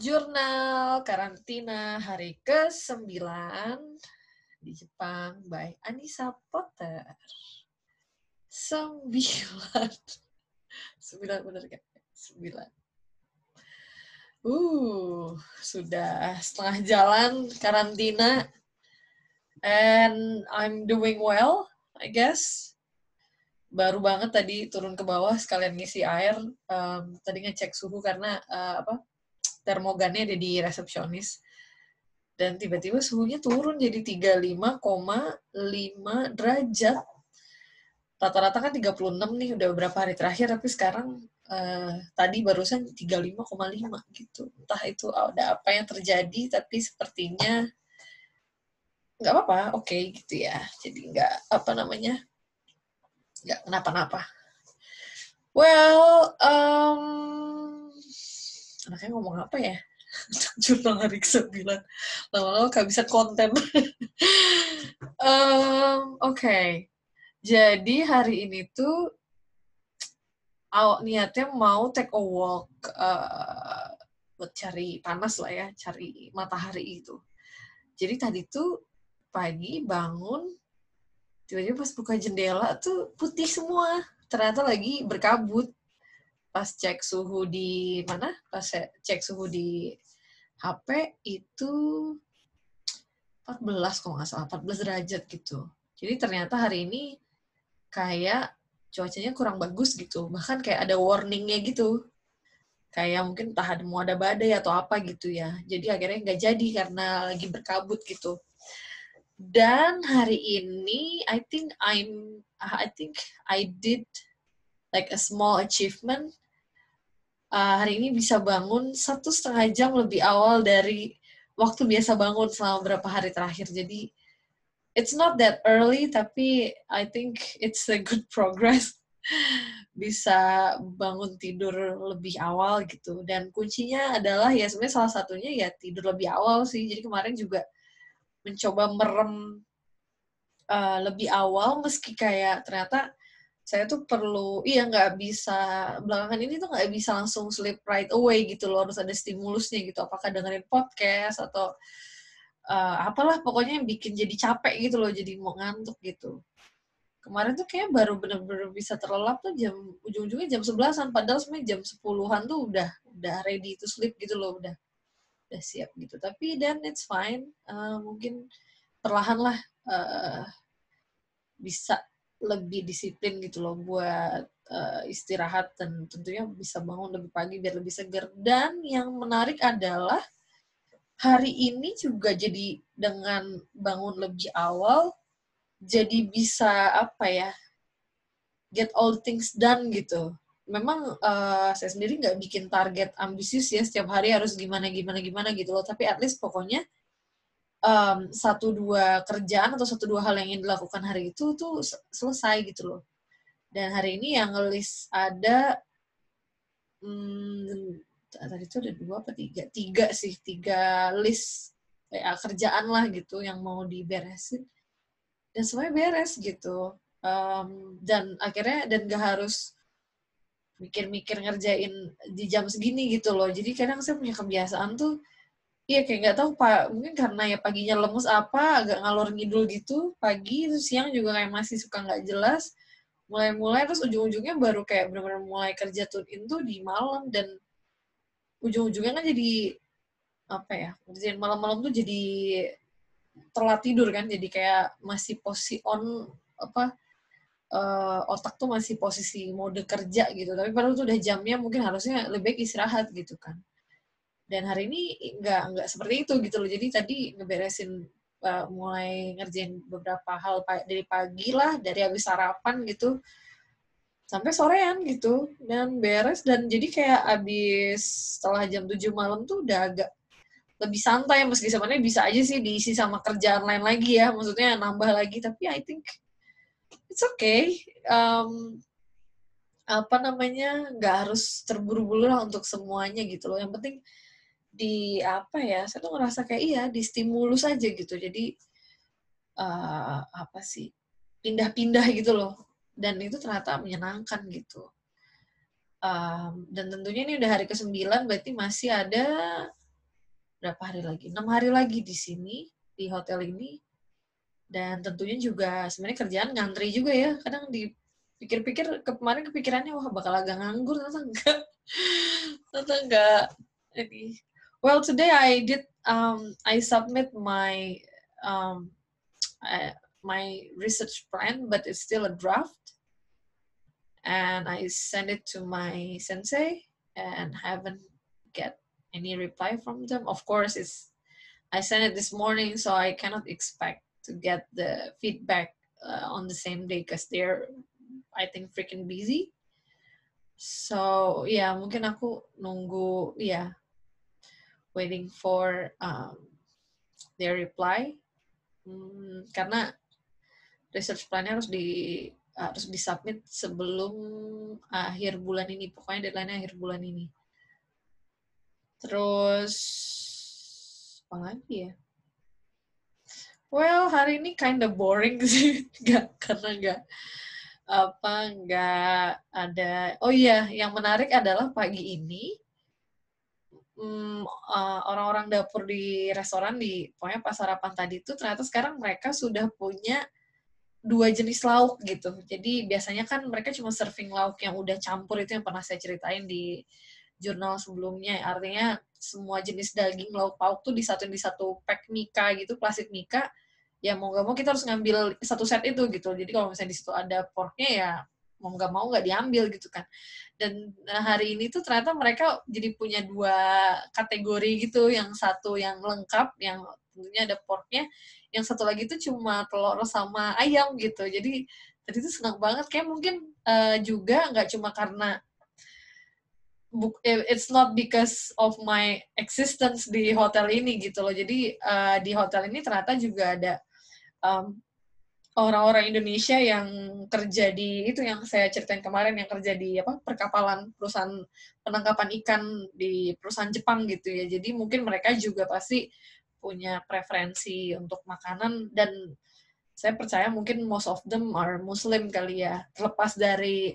Jurnal Karantina hari ke-9 di Jepang by Anissa Potter. 9. 9 bener kan? 9. Sudah setengah jalan karantina and I'm doing well, I guess. Baru banget tadi turun ke bawah sekalian ngisi air. Tadi ngecek suhu karena termogannya ada di resepsionis. Dan tiba-tiba suhunya turun jadi 35,5 derajat. Rata-rata kan 36 nih udah beberapa hari terakhir, tapi sekarang tadi barusan 35,5 gitu. Entah itu ada apa yang terjadi, tapi sepertinya nggak apa-apa, oke gitu ya. Jadi nggak nggak kenapa-napa. Well, anaknya ngomong apa ya? Jurnal hari ke-9. Lama-lama kehabisan konten. Oke. Jadi hari ini tuh niatnya mau take a walk buat cari panas lah ya, cari matahari itu. Jadi tadi tuh pagi bangun, tiba-tiba pas buka jendela tuh putih semua. Ternyata lagi berkabut. Pas cek suhu di mana? Pas cek suhu di HP itu 14 kalau nggak salah, 14 derajat gitu. Jadi ternyata hari ini kayak cuacanya kurang bagus gitu. Bahkan kayak ada warningnya gitu. Kayak mungkin entah mau ada badai atau apa gitu ya. Jadi akhirnya nggak jadi karena lagi berkabut gitu. Dan hari ini I think I did like a small achievement. Hari ini bisa bangun 1,5 jam lebih awal dari waktu biasa bangun selama beberapa hari terakhir. Jadi it's not that early, tapi I think it's a good progress. Bisa bangun tidur lebih awal gitu. Dan kuncinya adalah ya sebenarnya salah satunya ya tidur lebih awal sih. Jadi kemarin juga mencoba merem lebih awal meski kayak ternyata saya tuh perlu, nggak bisa, belakangan ini tuh nggak bisa langsung sleep right away gitu loh, harus ada stimulusnya gitu, apakah dengerin podcast atau apalah pokoknya yang bikin jadi capek gitu loh, jadi mau ngantuk gitu. Kemarin tuh kayak baru bener-bener bisa terlelap tuh ujung-ujungnya jam 11-an, padahal sebenarnya jam 10-an tuh udah ready to sleep gitu loh, udah siap gitu. Tapi then it's fine, mungkin perlahan lah bisa lebih disiplin gitu loh buat istirahat dan tentunya bisa bangun lebih pagi biar lebih segar. Dan yang menarik adalah hari ini juga jadi dengan bangun lebih awal jadi bisa apa ya, get all things done gitu. Memang saya sendiri nggak bikin target ambisius ya setiap hari harus gimana gitu loh, tapi at least pokoknya satu dua kerjaan atau satu dua hal yang ingin dilakukan hari itu tuh selesai gitu loh. Dan hari ini yang ngelis ada tadi itu ada 2 apa 3? 3 sih, 3 list kayak kerjaan lah gitu yang mau diberesin. Dan semuanya beres gitu. Dan akhirnya gak harus mikir-mikir ngerjain di jam segini gitu loh. Jadi kadang saya punya kebiasaan tuh, kayak nggak tahu Pak, mungkin karena ya paginya lemes apa, agak ngalor ngidul gitu, pagi terus siang juga kayak masih suka nggak jelas, mulai terus ujung-ujungnya baru kayak benar-benar mulai kerja tune in tuh di malam, dan ujung-ujungnya kan jadi apa ya, kerjaan malam-malam tuh jadi telat tidur kan, jadi kayak masih posisi on apa otak tuh masih posisi mode kerja gitu, tapi padahal tuh udah jamnya mungkin harusnya lebih baik istirahat gitu kan. Dan hari ini nggak seperti itu gitu loh. Jadi tadi ngeberesin mulai ngerjain beberapa hal dari pagi lah, dari habis sarapan gitu sampai sorean gitu, dan beres. Dan jadi kayak habis setelah jam 7 malam tuh udah agak lebih santai, meski sebenarnya bisa aja sih diisi sama kerjaan lain lagi ya, maksudnya nambah lagi, tapi I think it's okay. Apa namanya, nggak harus terburu-buru lah untuk semuanya gitu loh. Yang penting apa ya, saya tuh ngerasa kayak di stimulus aja gitu. Jadi apa sih, pindah-pindah gitu loh. Dan itu ternyata menyenangkan gitu. Dan tentunya ini udah hari ke-9, berarti masih ada berapa hari lagi? 6 hari lagi di sini, di hotel ini. Dan tentunya juga sebenarnya kerjaan ngantri juga ya. Kadang dipikir-pikir, kemarin kepikirannya, wah bakal agak nganggur, ternyata enggak. Ternyata enggak. Ini. Well, today I submit um, my research plan, but it's still a draft. And I send it to my sensei and haven't get any reply from them. Of course, I sent it this morning, so I cannot expect to get the feedback on the same day because they're, I think, freaking busy. So yeah, mungkin aku nunggu, waiting for their reply. Karena research plan-nya harus disubmit sebelum akhir bulan ini. Pokoknya deadline-nya akhir bulan ini. Terus apa lagi ya? Well, hari ini kind of boring sih, karena nggak ada. Oh iya, yang menarik adalah pagi ini orang-orang dapur di restoran di pokoknya pas sarapan tadi itu ternyata sekarang mereka sudah punya 2 jenis lauk gitu. Jadi biasanya kan mereka cuma serving lauk yang udah campur, itu yang pernah saya ceritain di jurnal sebelumnya. Artinya semua jenis daging, lauk pauk tuh disatuin di satu pack mika gitu, plastik mika. Ya mau nggak mau kita harus ngambil satu set itu gitu. Jadi kalau misalnya di situ ada porknya ya mau nggak diambil gitu kan. Dan hari ini tuh ternyata mereka jadi punya 2 kategori gitu. Yang satu yang lengkap, yang tentunya ada porknya. Yang satu lagi tuh cuma telur sama ayam gitu. Jadi tadi tuh senang banget. Kayak mungkin juga nggak cuma karena it's not because of my existence di hotel ini gitu loh. Jadi di hotel ini ternyata juga ada orang-orang Indonesia yang kerja di itu yang saya ceritain kemarin, yang kerja di perkapalan, perusahaan penangkapan ikan di perusahaan Jepang gitu ya. Jadi mungkin mereka juga pasti punya preferensi untuk makanan, dan saya percaya mungkin most of them are Muslim kali ya, terlepas dari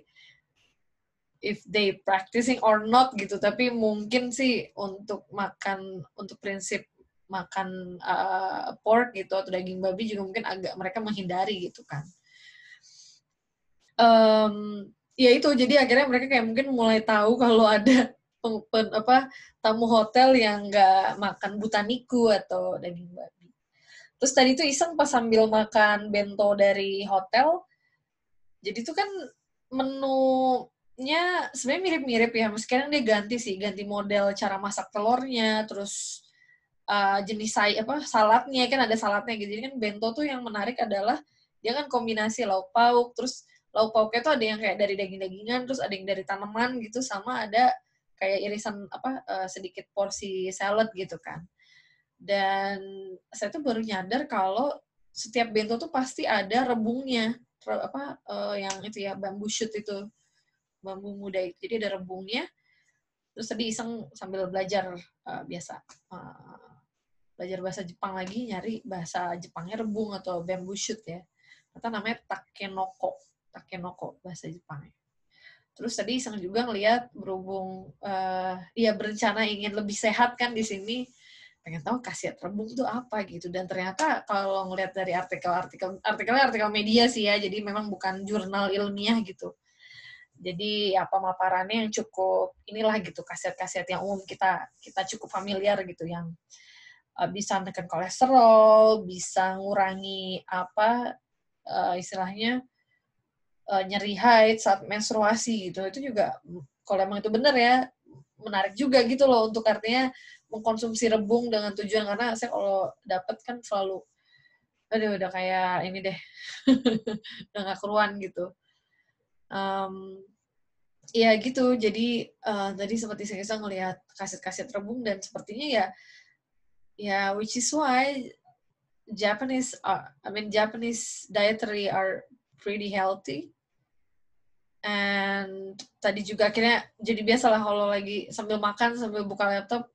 if they practicing or not gitu, tapi mungkin sih untuk prinsip makan pork gitu atau daging babi juga mungkin agak mereka menghindari gitu kan. Ya itu, jadi akhirnya mereka kayak mungkin mulai tahu kalau ada tamu hotel yang nggak makan butaniku atau daging babi. Terus tadi tuh iseng pas sambil makan bento dari hotel, jadi tuh kan menunya sebenarnya mirip-mirip ya, meskipun dia ganti model cara masak telurnya, terus jenis saladnya kan ada saladnya gitu. Jadi kan bento tuh yang menarik adalah dia kan kombinasi lauk pauk, terus lauk pauknya tuh ada yang kayak dari daging-dagingan, terus ada yang dari tanaman gitu, sama ada kayak irisan sedikit porsi salad gitu kan. Dan saya tuh baru nyadar kalau setiap bento tuh pasti ada rebungnya, yang itu ya, bambu shoot itu, bambu muda itu. Jadi ada rebungnya. Terus tadi iseng sambil belajar biasa belajar bahasa Jepang lagi, nyari bahasa Jepangnya rebung atau bamboo shoot ya. Kata namanya takenoko bahasa Jepangnya. Terus tadi iseng juga ngelihat, berhubung berencana ingin lebih sehat kan di sini, pengen tahu khasiat rebung tuh apa gitu. Dan ternyata kalau ngelihat dari artikel media sih ya, jadi memang bukan jurnal ilmiah gitu. Jadi pemaparannya yang cukup inilah gitu, khasiat-khasiat yang umum kita cukup familiar gitu, yang bisa menekan kolesterol, bisa ngurangi istilahnya nyeri haid saat menstruasi gitu. Itu juga kalau emang itu benar ya, menarik juga gitu loh untuk artinya mengkonsumsi rebung dengan tujuan, karena saya kalau dapat kan selalu udah kayak ini deh udah gak keruan gitu. Ya gitu, jadi tadi seperti saya ngelihat kaset-kaset rebung, dan sepertinya ya which is why Japanese dietary are pretty healthy. And tadi juga akhirnya jadi biasalah kalau lagi sambil makan, sambil buka laptop,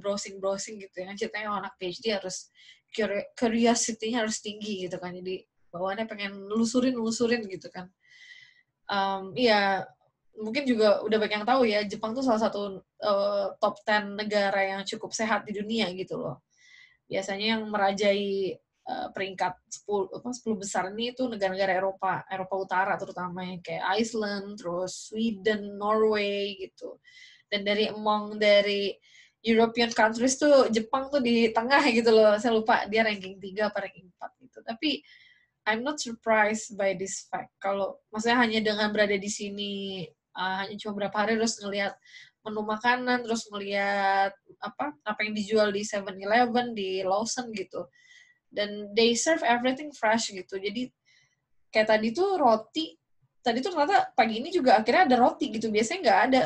browsing gitu ya. Ceritanya anak PhD harus curiosity-nya harus tinggi gitu kan. Jadi bawaannya pengen nelusurin gitu kan. Iya, mungkin juga udah banyak yang tahu ya, Jepang tuh salah satu top 10 negara yang cukup sehat di dunia gitu loh. Biasanya yang merajai peringkat 10 besar ini itu negara-negara Eropa Utara terutama yang kayak Iceland, terus Sweden, Norway gitu. Dan dari European countries tuh Jepang tuh di tengah gitu loh. Saya lupa dia ranking 3 apa ranking 4 gitu. Tapi I'm not surprised by this fact. Kalau maksudnya hanya dengan berada di sini hanya cuma berapa hari terus ngelihat menu makanan, terus ngelihat apa yang dijual di 7-Eleven, di Lawson gitu. Dan they serve everything fresh gitu. Jadi kayak tadi tuh ternyata pagi ini juga akhirnya ada roti gitu. Biasanya nggak ada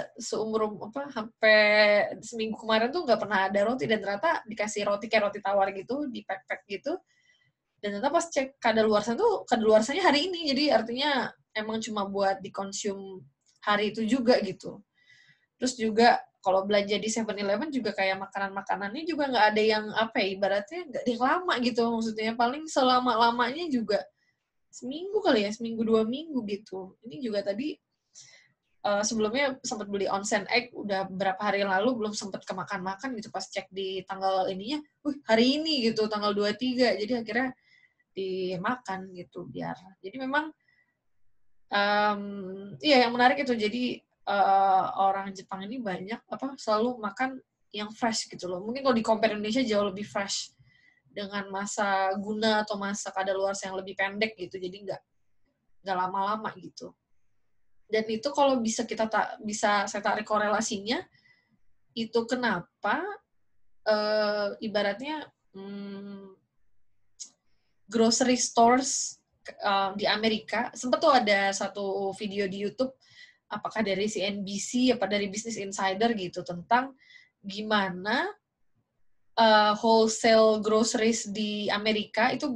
sampai seminggu kemarin tuh nggak pernah ada roti, dan ternyata dikasih roti kayak roti tawar gitu, di pack-pack gitu. Dan ternyata pas cek kadaluarsanya hari ini, jadi artinya emang cuma buat dikonsum hari itu juga gitu. Terus juga kalau belanja di 7-Eleven juga kayak makanan-makanannya juga nggak ada yang ibaratnya nggak ada yang lama gitu, maksudnya paling selama-lamanya juga seminggu kali ya, seminggu 2 minggu gitu. Ini juga tadi sebelumnya sempat beli onsen egg udah berapa hari lalu, belum sempat kemakan-makan gitu, pas cek di tanggal ininya, hari ini gitu, tanggal 23, jadi akhirnya dimakan gitu biar. Jadi memang iya yang menarik itu, jadi orang Jepang ini banyak selalu makan yang fresh gitu loh. Mungkin kalau di compare Indonesia jauh lebih fresh dengan masa guna atau masa kadaluarsa yang lebih pendek gitu, jadi nggak lama-lama gitu. Dan itu kalau bisa saya tarik korelasinya, itu kenapa ibaratnya grocery stores di Amerika, sempat tuh ada satu video di YouTube, apakah dari CNBC apa dari Business Insider gitu, tentang gimana wholesale groceries di Amerika itu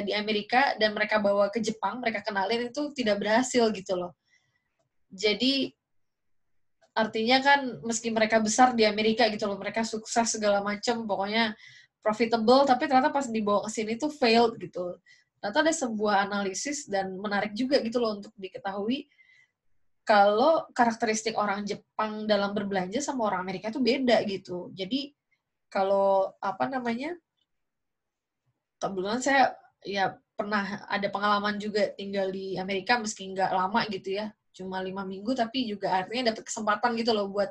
di Amerika dan mereka bawa ke Jepang, mereka kenalin itu tidak berhasil gitu loh. Jadi artinya kan meski mereka besar di Amerika gitu loh, mereka sukses segala macam, pokoknya profitable, tapi ternyata pas dibawa ke sini tuh failed gitu. Ternyata ada sebuah analisis dan menarik juga gitu loh untuk diketahui kalau karakteristik orang Jepang dalam berbelanja sama orang Amerika itu beda gitu. Jadi kalau kebetulan saya ya pernah ada pengalaman juga tinggal di Amerika meski nggak lama gitu ya, cuma 5 minggu, tapi juga artinya dapat kesempatan gitu loh buat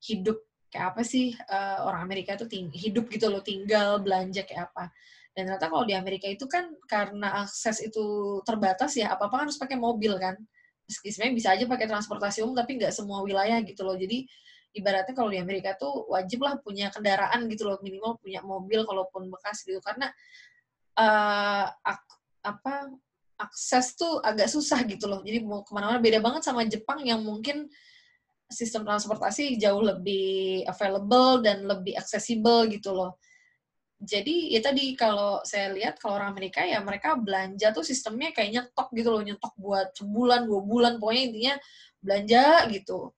hidup kayak apa sih orang Amerika itu hidup gitu loh, tinggal belanja kayak apa. Dan ternyata kalau di Amerika itu kan karena akses itu terbatas ya, apa-apa kan harus pakai mobil kan. Meski sebenarnya bisa aja pakai transportasi umum, tapi nggak semua wilayah gitu loh. Jadi ibaratnya kalau di Amerika tuh wajib lah punya kendaraan gitu loh, minimal punya mobil kalaupun bekas gitu, karena akses tuh agak susah gitu loh. Jadi mau kemana-mana, beda banget sama Jepang yang mungkin sistem transportasi jauh lebih available dan lebih aksesibel gitu loh. Jadi ya tadi kalau saya lihat kalau orang Amerika ya mereka belanja tuh sistemnya kayak nyetok gitu loh, nyetok buat sebulan, 2 bulan, pokoknya intinya belanja gitu.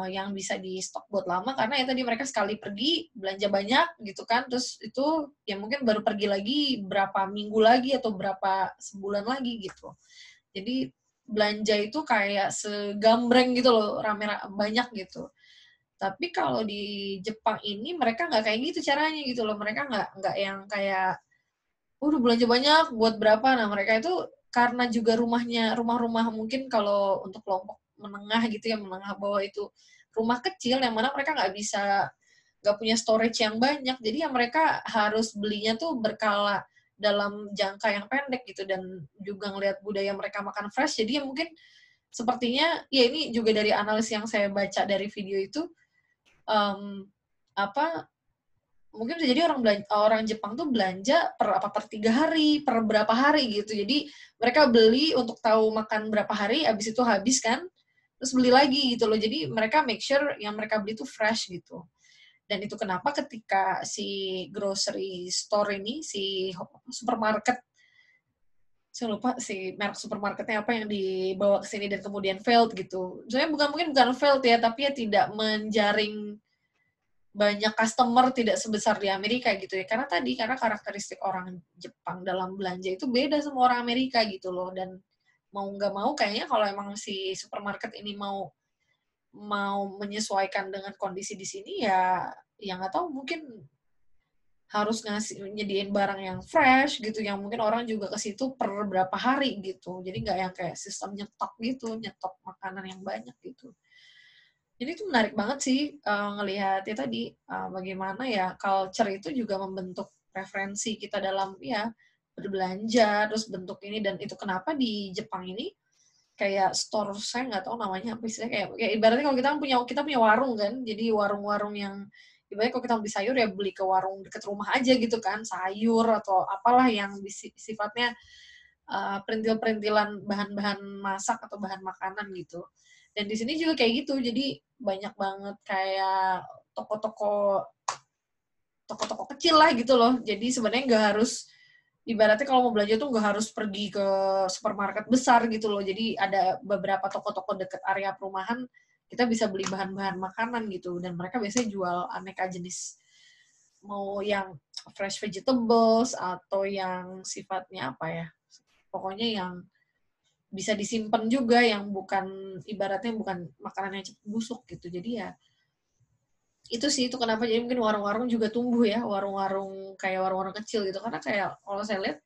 Yang bisa di stok buat lama, karena ya tadi mereka sekali pergi belanja banyak gitu kan, terus itu ya mungkin baru pergi lagi berapa minggu lagi atau berapa sebulan lagi gitu. Jadi belanja itu kayak segambreng gitu loh, rame-rame banyak gitu. Tapi kalau di Jepang ini mereka nggak kayak gitu caranya gitu loh, mereka nggak yang kayak udah belanja banyak buat berapa. Nah mereka itu karena juga rumah-rumah mungkin kalau untuk kelompok menengah gitu ya, menengah bawah itu rumah kecil yang mana mereka nggak punya storage yang banyak, jadi ya mereka harus belinya tuh berkala dalam jangka yang pendek gitu. Dan juga ngelihat budaya mereka makan fresh, jadi ya mungkin sepertinya ya ini juga dari analis yang saya baca dari video itu, mungkin bisa jadi orang Jepang tuh belanja per 3 hari, per berapa hari gitu. Jadi mereka beli untuk tahu makan berapa hari, abis itu habis kan, terus beli lagi gitu loh. Jadi mereka make sure yang mereka beli tuh fresh gitu. Dan itu kenapa ketika si grocery store ini, si supermarket, saya lupa si merek supermarketnya apa yang dibawa ke sini dan kemudian failed gitu. Sebenarnya mungkin bukan failed ya, tapi ya tidak menjaring banyak customer, tidak sebesar di Amerika gitu ya. Karena karakteristik orang Jepang dalam belanja itu beda sama orang Amerika gitu loh. Dan mau nggak mau kayaknya kalau emang si supermarket ini mau mau menyesuaikan dengan kondisi di sini ya yang nggak tahu, mungkin harus nyediain barang yang fresh gitu, yang mungkin orang juga ke situ per berapa hari gitu. Jadi nggak yang kayak sistem nyetok makanan yang banyak gitu. Jadi itu menarik banget sih ngelihat ya tadi bagaimana ya culture itu juga membentuk preferensi kita dalam ya berbelanja, terus bentuk ini dan itu kenapa di Jepang ini kayak store, saya nggak tahu namanya apa istilahnya, kayak ibaratnya kalau kita punya warung kan, jadi warung-warung yang ibaratnya kalau kita beli sayur ya beli ke warung deket rumah aja gitu kan, sayur atau apalah yang sifatnya perintil-perintilan bahan-bahan masak atau bahan makanan gitu. Dan di sini juga kayak gitu, jadi banyak banget kayak toko-toko kecil lah gitu loh. Jadi sebenarnya nggak harus, ibaratnya kalau mau belanja tuh nggak harus pergi ke supermarket besar gitu loh. Jadi ada beberapa toko-toko deket area perumahan, kita bisa beli bahan-bahan makanan gitu. Dan mereka biasanya jual aneka jenis, mau yang fresh vegetables atau yang sifatnya apa ya, pokoknya yang bisa disimpan juga, yang bukan, ibaratnya bukan makanan yang cepat busuk gitu. Jadi ya itu sih, itu kenapa jadi mungkin warung-warung juga tumbuh ya, warung-warung kayak warung-warung kecil gitu. Karena kayak kalau saya lihat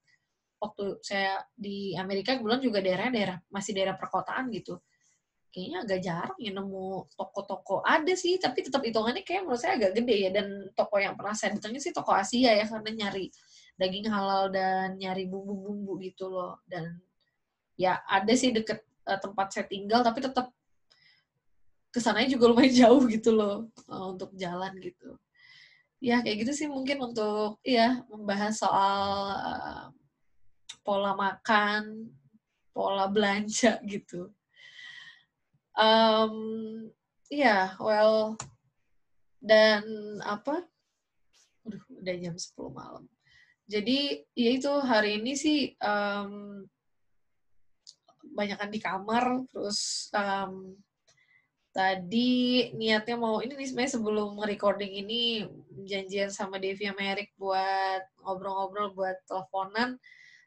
waktu saya di Amerika kebetulan juga masih daerah perkotaan gitu. Kayaknya agak jarang ya nemu toko-toko. Ada sih, tapi tetap hitungannya kayak menurut saya agak gede ya. Dan toko yang pernah saya datangin sih toko Asia ya, karena nyari daging halal dan nyari bumbu-bumbu gitu loh. Dan ya ada sih deket tempat saya tinggal, tapi tetap kesananya juga lumayan jauh gitu loh untuk jalan gitu. Ya kayak gitu sih mungkin untuk ya membahas soal pola makan, pola belanja gitu. Iya, well, dan apa? Udah jam 10 malam. Jadi ya itu hari ini sih banyakan di kamar, terus tadi niatnya mau ini nih sebenarnya sebelum recording ini janjian sama Devi sama Erik buat ngobrol-ngobrol, buat teleponan,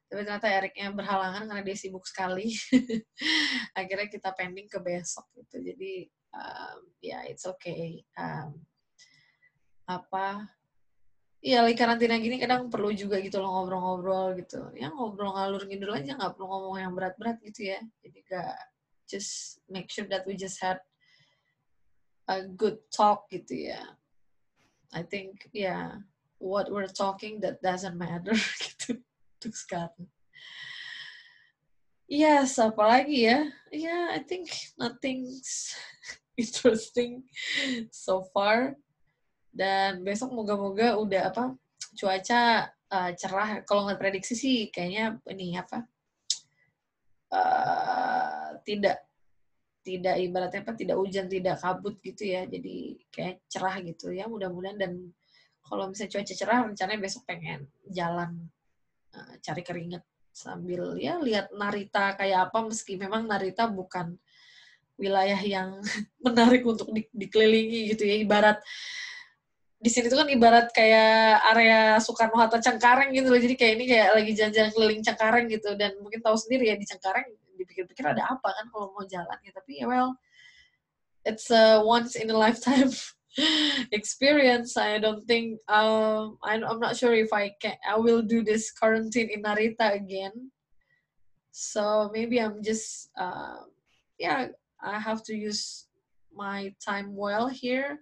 tapi ternyata Eriknya berhalangan karena dia sibuk sekali. Akhirnya kita pending ke besok gitu. Jadi ya it's okay. Iya, lagi karantina gini kadang perlu juga gitu loh ngobrol-ngobrol gitu. Ya ngobrol ngalur ngidul aja, nggak perlu ngomong yang berat-berat gitu ya. Jadi gak, just make sure that we just had a good talk gitu ya. I think what we're talking that doesn't matter gitu untuk sekarang. Yes, apalagi ya? I think nothing's interesting so far. Dan besok moga-moga udah cuaca cerah. Kalau nggak prediksi sih kayaknya ini tidak ibaratnya tidak hujan, tidak kabut gitu ya. Jadi kayak cerah gitu ya, mudah-mudahan. Dan kalau misalnya cuaca cerah, rencananya besok pengen jalan cari keringat sambil ya lihat Narita kayak apa, meski memang Narita bukan wilayah yang menarik untuk dikelilingi gitu ya. Ibarat di sini tuh kan ibarat kayak area Soekarno-Hatta Cengkareng gitu loh. Jadi kayak ini kayak lagi jalan-jalan keliling Cengkareng gitu. Dan mungkin tahu sendiri ya di Cengkareng dipikir-pikir ada apa kan kalau mau jalan ya. Tapi ya well, it's a once in a lifetime experience. I don't think I'm not sure if I will do this quarantine in Narita again. So maybe I'm just I have to use my time well here.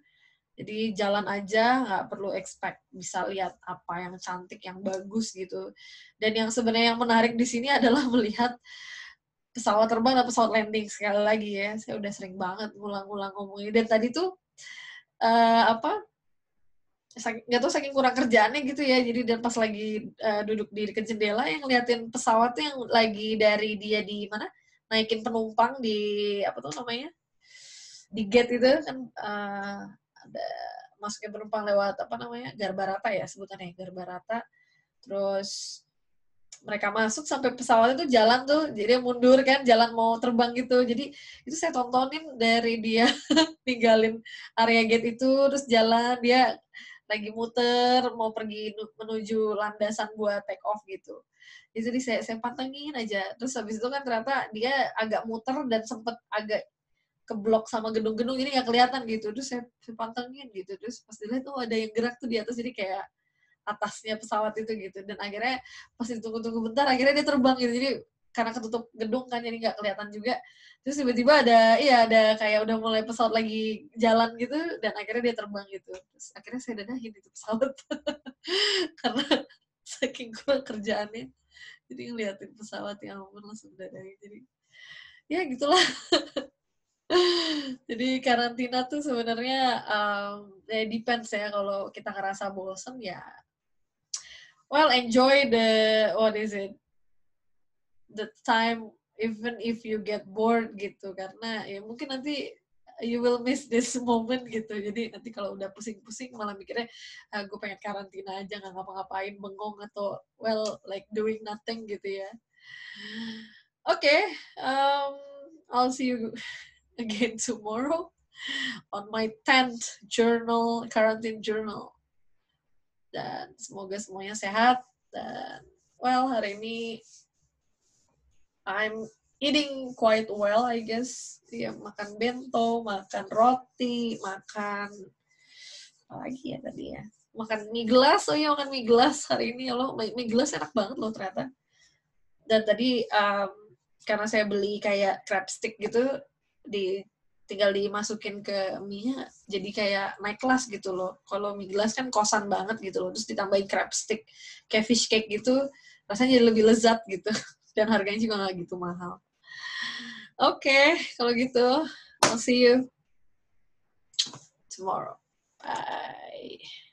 Jadi jalan aja, nggak perlu expect bisa lihat apa yang cantik, yang bagus gitu. Dan yang sebenarnya yang menarik di sini adalah melihat pesawat terbang dan pesawat landing sekali lagi ya. Saya udah sering banget ngulang-ngulang ngomongnya. Dan tadi tuh nggak tahu saking kurang kerjaannya gitu ya. Jadi dan pas lagi duduk di dekat jendela yang ngeliatin pesawat tuh yang lagi dari dia di mana naikin penumpang di apa tuh namanya di gate itu kan ada masuknya penumpang lewat apa namanya Garbarata ya sebutannya Garbarata. Terus mereka masuk sampai pesawatnya tuh jalan tuh, jadi mundur kan, jalan mau terbang gitu. Jadi itu saya tontonin dari dia ninggalin area gate itu, terus jalan dia lagi muter mau pergi menuju landasan buat take off gitu. Jadi saya pantengin aja. Terus habis itu kan ternyata dia agak muter dan sempet agak keblok sama gedung-gedung, jadi nggak kelihatan gitu. Terus saya pantengin gitu, terus pas dilihat tuh ada yang gerak tuh di atas, jadi kayak atasnya pesawat itu gitu. Dan akhirnya pas ditunggu-tunggu bentar, akhirnya dia terbang gitu. Jadi karena ketutup gedung kan, jadi nggak kelihatan juga. Terus tiba-tiba ada kayak udah mulai pesawat lagi jalan gitu, dan akhirnya dia terbang gitu. Terus akhirnya saya dadahin itu pesawat karena saking kurang kerjaannya. Jadi ngeliatin pesawat, yang ampun, langsung dadahin. Jadi ya gitulah. Jadi karantina tuh sebenarnya depends ya. Kalau kita ngerasa bosen ya, well, enjoy what is it, the time, even if you get bored gitu, karena ya mungkin nanti you will miss this moment gitu. Jadi nanti kalau udah pusing-pusing malah mikirnya gue pengen karantina aja, nggak ngapa-ngapain, bengong, atau well, like doing nothing gitu ya. Okay, I'll see you again tomorrow on my 10th journal, quarantine journal. Dan semoga semuanya sehat. Dan well, hari ini I'm eating quite well, I guess. Ya, makan bento, makan roti, makan apa lagi ya tadi ya? Makan mie gelas. Oh iya, makan mie gelas hari ini. Loh, mie gelas enak banget loh ternyata. Dan tadi karena saya beli kayak crab stick gitu, tinggal dimasukin ke mie-nya, jadi kayak naik kelas gitu loh. Kalau mie gelas kan kosan banget gitu loh, terus ditambahin crab stick kayak fish cake gitu, rasanya jadi lebih lezat gitu. Dan harganya juga nggak gitu mahal. Oke, kalau gitu, I'll see you tomorrow. Bye.